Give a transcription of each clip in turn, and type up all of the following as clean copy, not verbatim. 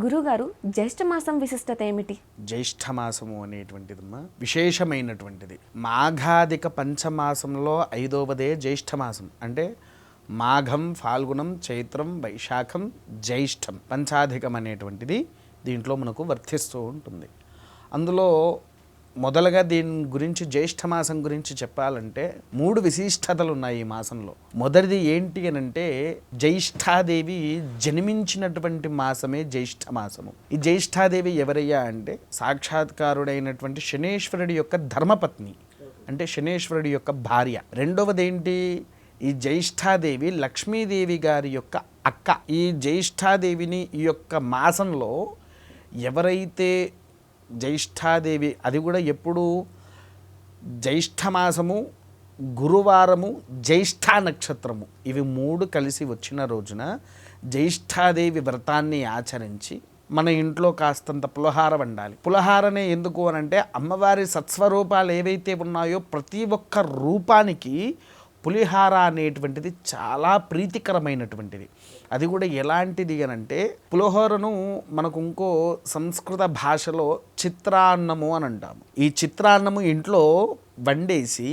గురుగారు జ్యేష్ఠ మాసం విశిష్టత ఏమిటి? జ్యేష్ఠమాసము అనేటువంటిదమ్మా విశేషమైనటువంటిది. మాఘాదిక పంచమాసంలో ఐదవదే జ్యేష్ఠమాసం. అంటే మాఘం, ఫాల్గుణం, చైత్రం, వైశాఖం, జ్యేష్ఠం పంచాధికం అనేటువంటిది దీంట్లో మనకు వర్తిస్తూ ఉంటుంది. అందులో మొదలుగా దీని గురించి జ్యేష్ఠమాసం గురించి చెప్పాలంటే 3 విశిష్టతలు ఉన్నాయి ఈ మాసంలో. మొదటిది ఏంటి అని అంటే జ్యేష్ఠాదేవి జన్మించినటువంటి మాసమే జ్యేష్ఠమాసము. ఈ జ్యేష్ఠాదేవి ఎవరయ్యా అంటే సాక్షాత్కారుడైనటువంటి శనేశ్వరుడి యొక్క ధర్మపత్ని, అంటే శనేశ్వరుడి యొక్క భార్య. రెండవది ఏంటి, ఈ జ్యేష్ఠాదేవి లక్ష్మీదేవి గారి యొక్క అక్క. ఈ జ్యేష్ఠాదేవిని ఈ యొక్క మాసంలో ఎవరైతే జ్యేష్ఠాదేవి, అది కూడా ఎప్పుడు జ్యేష్ఠమాసము, గురువారము, జ్యేష్ఠ నక్షత్రము, ఇవి 3 కలిసి వచ్చిన రోజున జ్యేష్ఠాదేవి వ్రతాన్ని ఆచరించి మన ఇంట్లో కాస్తంత పులహార వండాలి. పులహారనే ఎందుకు అనంటే అమ్మవారి సత్స్వరూపాలు ఏవైతే ఉన్నాయో ప్రతి ఒక్క రూపానికి పులిహార అనేటువంటిది చాలా ప్రీతికరమైనటువంటిది. అది కూడా ఎలాంటిది అనంటే పులిహోరను మనకు ఇంకో సంస్కృత భాషలో చిత్రాన్నము అని అంటాము. ఈ చిత్రాన్నము ఇంట్లో వండేసి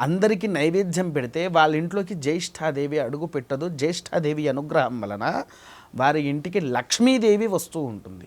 అందరికీ నైవేద్యం పెడితే వాళ్ళ ఇంట్లోకి జ్యేష్ఠాదేవి అడుగు పెట్టదు. జ్యేష్ఠాదేవి అనుగ్రహం వలన వారి ఇంటికి లక్ష్మీదేవి వస్తూ ఉంటుంది.